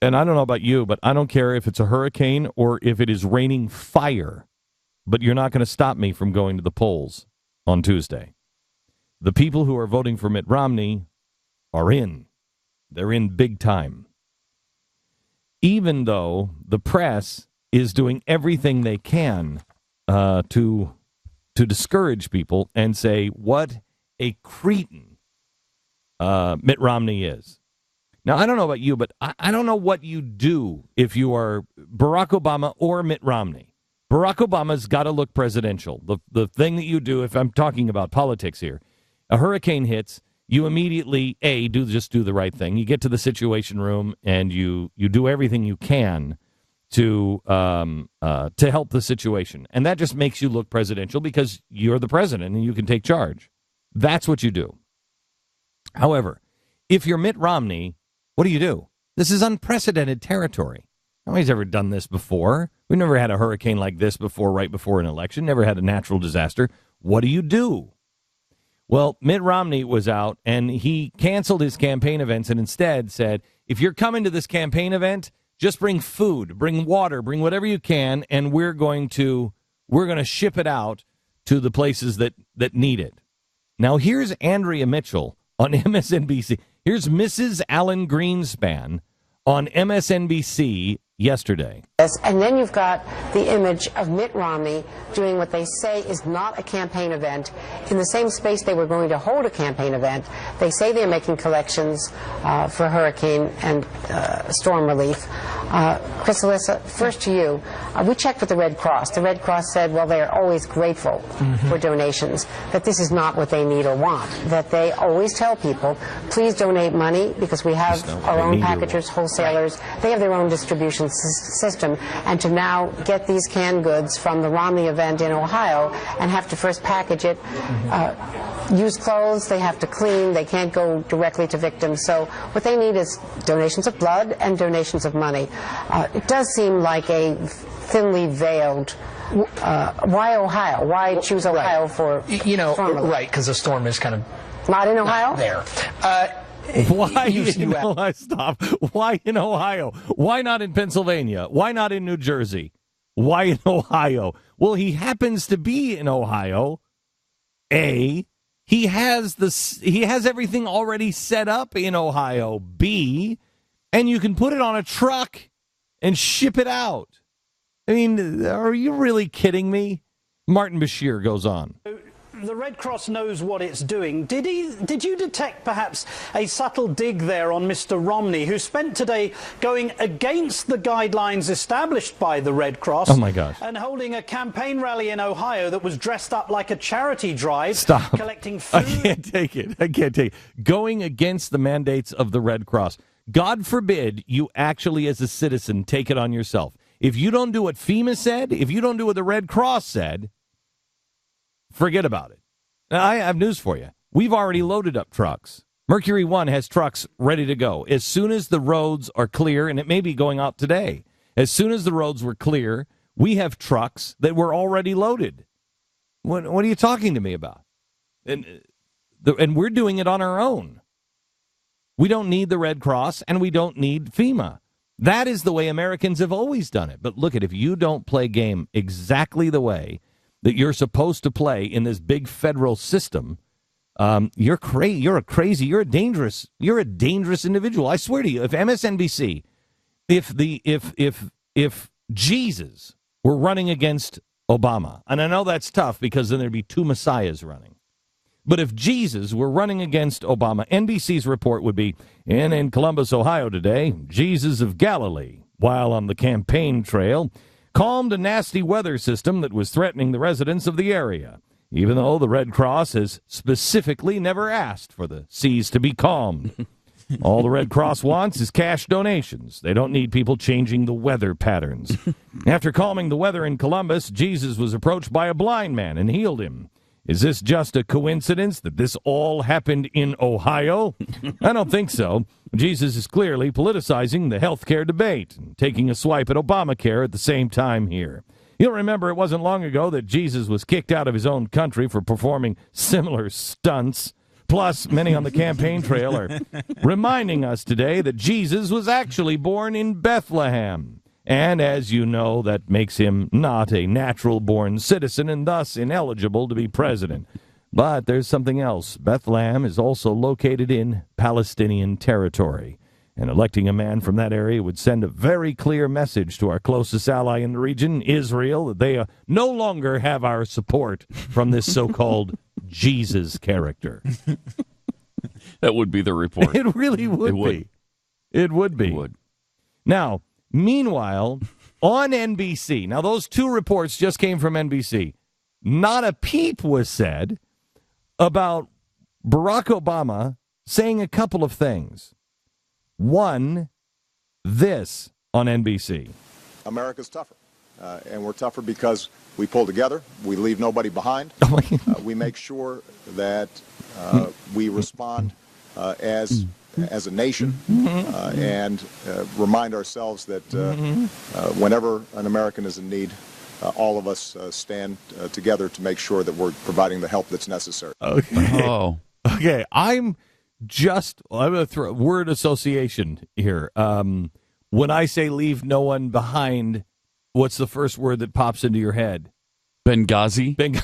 and I don't know about you, but I don't care if it's a hurricane or if it is raining fire, but you're not going to stop me from going to the polls on Tuesday. The people who are voting for Mitt Romney are in. They're in big time. Even though the press is doing everything they can to discourage people and say what a cretin Mitt Romney is. Now, I don't know about you, but I don't know what you do if you are Barack Obama or Mitt Romney. Barack Obama's got to look presidential. The thing that you do, if I'm talking about politics here, a hurricane hits, you immediately, just do the right thing. You get to the Situation Room and you do everything you can to help the situation. And that just makes you look presidential because you're the president and you can take charge. That's what you do. However, if you're Mitt Romney, what do? This is unprecedented territory. Nobody's ever done this before. We've never had a hurricane like this before, right before an election, never had a natural disaster. What do? Well, Mitt Romney was out, and he canceled his campaign events and instead said, if you're coming to this campaign event, just bring food, bring water, bring whatever you can, and we're going to ship it out to the places that need it. Now, here's Andrea Mitchell on MSNBC. Here's Mrs. Alan Greenspan on MSNBC yesterday. And then you've got the image of Mitt Romney doing what they say is not a campaign event in the same space they were going to hold a campaign event. They say they're making collections for hurricane and storm relief. Chris Alyssa, first to you. We checked with the Red Cross. The Red Cross said, well, they're always grateful for donations, that this is not what they need or want, that they always tell people, please donate money because we have our own packagers, wholesalers. They have their own distribution system. And to now get these canned goods from the Romney event in Ohio and have to first package it, use clothes, they have to clean, they can't go directly to victims. So what they need is donations of blood and donations of money. It does seem like a thinly veiled. Why Ohio? Why choose Ohio for right, because the storm is kind of not in Ohio? Not there. Why in Ohio? Stop. Why in Ohio? Why not in Pennsylvania? Why not in New Jersey? Why in Ohio? Well, he happens to be in Ohio. A, he has everything already set up in Ohio. B, and you can put it on a truck and ship it out. I mean, are you really kidding me? Martin Bashir goes on. The Red Cross knows what it's doing. Did you detect perhaps a subtle dig there on Mr. Romney, who spent today going against the guidelines established by the Red Cross? Oh, my gosh. And holding a campaign rally in Ohio that was dressed up like a charity drive. Stop. Collecting food. I can't take it. Going against the mandates of the Red Cross. God forbid you actually, as a citizen, take it on yourself. If you don't do what FEMA said, if you don't do what the Red Cross said, forget about it. Now, I have news for you. We've already loaded up trucks. Mercury One has trucks ready to go. As soon as the roads are clear, and it may be going out today, as soon as the roads were clear, we have trucks that were already loaded. What are you talking to me about? And we're doing it on our own. We don't need the Red Cross, and we don't need FEMA. That is the way Americans have always done it. But look, if you don't play game exactly the way that you're supposed to play in this big federal system, you're crazy. You're a dangerous individual. I swear to you, if MSNBC, if Jesus were running against Obama, and I know that's tough because then there'd be two messiahs running. But if Jesus were running against Obama, NBC's report would be, in Columbus, Ohio today, Jesus of Galilee, while on the campaign trail, calmed a nasty weather system that was threatening the residents of the area, even though the Red Cross has specifically never asked for the seas to be calmed. All the Red Cross wants is cash donations. They don't need people changing the weather patterns. After calming the weather in Columbus, Jesus was approached by a blind man and healed him. Is this just a coincidence that this all happened in Ohio? I don't think so. Jesus is clearly politicizing the health care debate and taking a swipe at Obamacare at the same time here. You'll remember it wasn't long ago that Jesus was kicked out of his own country for performing similar stunts, Plus, many on the campaign trail are reminding us today that Jesus was actually born in Bethlehem. And as you know, that makes him not a natural-born citizen and thus ineligible to be president. But there's something else. Bethlehem is also located in Palestinian territory. And electing a man from that area would send a very clear message to our closest ally in the region, Israel, that they no longer have our support from this so-called Jesus character. That would be the report. It really would be. It would be. It would. Now, meanwhile, on NBC, now those two reports just came from NBC. Not a peep was said about Barack Obama saying a couple of things. One, this on NBC. America's tougher, and we're tougher because we pull together, we leave nobody behind, we make sure that we respond as a nation, and remind ourselves that whenever an American is in need, all of us stand together to make sure that we're providing the help that's necessary. Okay. Oh. Okay, I'm going to throw word association here. When I say leave no one behind, what's the first word that pops into your head? Benghazi?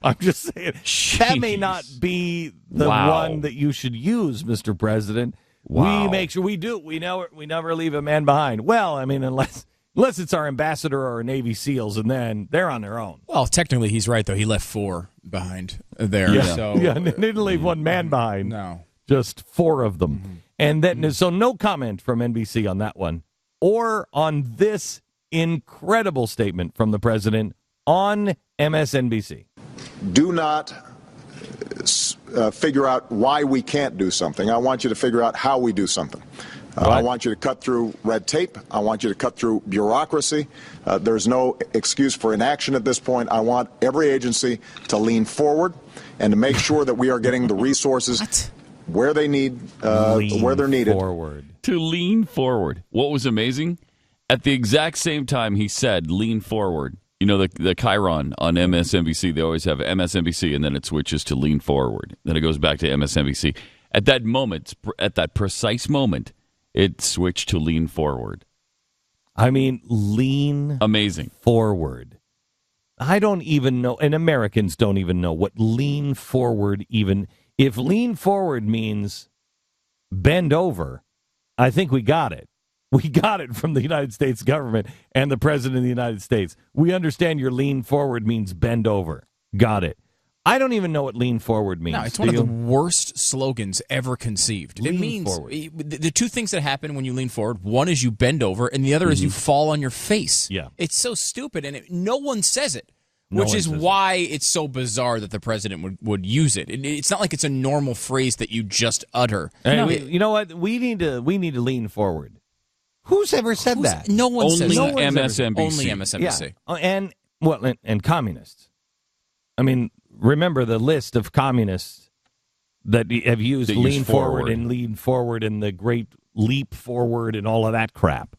I'm just saying, that may not be the one that you should use, Mr. President. Wow. We make sure we do. We never leave a man behind. Well, I mean, unless it's our ambassador or our Navy SEALs, and then they're on their own. Well, technically, he's right, though. He left 4 behind there. Yeah, So, didn't leave one man behind. No. Just 4 of them. And then, so no comment from NBC on that one, or on this incredible statement from the president on MSNBC. Do not figure out why we can't do something. I want you to figure out how we do something. I want you to cut through red tape. I want you to cut through bureaucracy. There's no excuse for inaction at this point. I want every agency to lean forward and to make sure that we are getting the resources where they need, where they're needed. To lean forward. What was amazing? At the exact same time he said lean forward. You know, the Chiron on MSNBC, they always have MSNBC, and then it switches to lean forward. Then it goes back to MSNBC. At that moment, at that precise moment, it switched to lean forward. I mean, lean amazing forward. I don't even know, and Americans don't even know what lean forward even. If lean forward means bend over, I think we got it. We got it from the United States government and the President of the United States. We understand your lean forward means bend over. Got it. I don't even know what lean forward means. No, it's one of the worst slogans ever conceived. Lean it means forward. The two things that happen when you lean forward, one is you bend over, and the other is you fall on your face. Yeah. It's so stupid, and no one says it, which is why it's so bizarre that the president would use it. It's not like it's a normal phrase that you just utter. You know what? We need to lean forward. Who's ever said that? No one says that. Only MSNBC. Only MSNBC. Yeah. And communists. I mean, remember the list of communists that have used lean forward and lean forward and the great leap forward and all of that crap.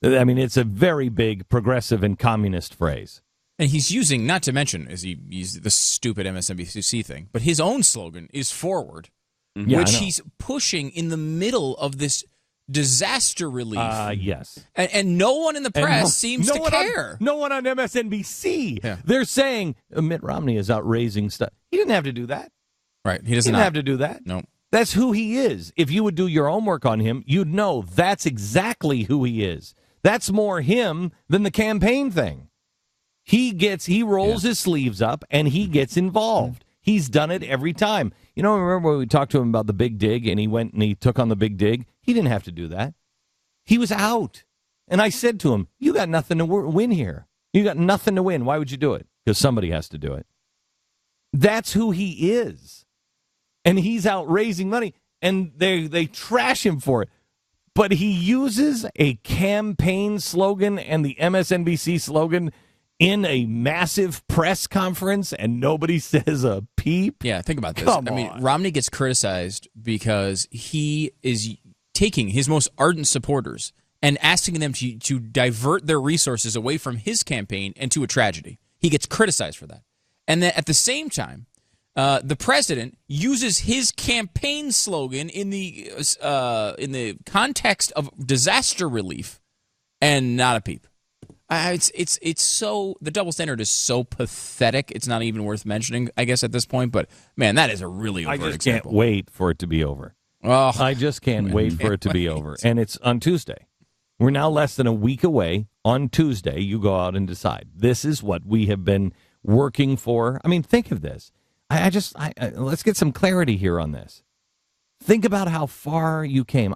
I mean, it's a very big progressive and communist phrase. And he's using, not to mention, he's the stupid MSNBC thing, but his own slogan is forward, which he's pushing in the middle of this disaster relief. Yes. And no one in the press seems to care. No one on MSNBC. Yeah. They're saying Mitt Romney is out raising stuff. He didn't have to do that. Right. He didn't have to do that. No. That's who he is. If you would do your homework on him, you'd know that's exactly who he is. That's more him than the campaign thing. He rolls his sleeves up and he gets involved. He's done it every time. You know, remember when we talked to him about the big dig and he went and he took on the big dig? He didn't have to do that. He was out. And I said to him, you got nothing to win here. You got nothing to win. Why would you do it? Because somebody has to do it. That's who he is. And he's out raising money, and they trash him for it. But he uses a campaign slogan and the MSNBC slogan in a massive press conference, and nobody says a peep? Yeah, think about this. Come I mean, on. Romney gets criticized because he is taking his most ardent supporters and asking them to divert their resources away from his campaign and to a tragedy. He gets criticized for that. And then at the same time, the president uses his campaign slogan in the context of disaster relief, and not a peep. It's so, the double standard is so pathetic. It's not even worth mentioning, I guess, at this point. But man, that is a really overt example. I just example. can't wait for it to be over. Oh, I just can't wait for it to be over, and it's on Tuesday. We're now less than a week away. On Tuesday, you go out and decide. This is what we have been working for. I mean, think of this. Let's get some clarity here on this. Think about how far you came.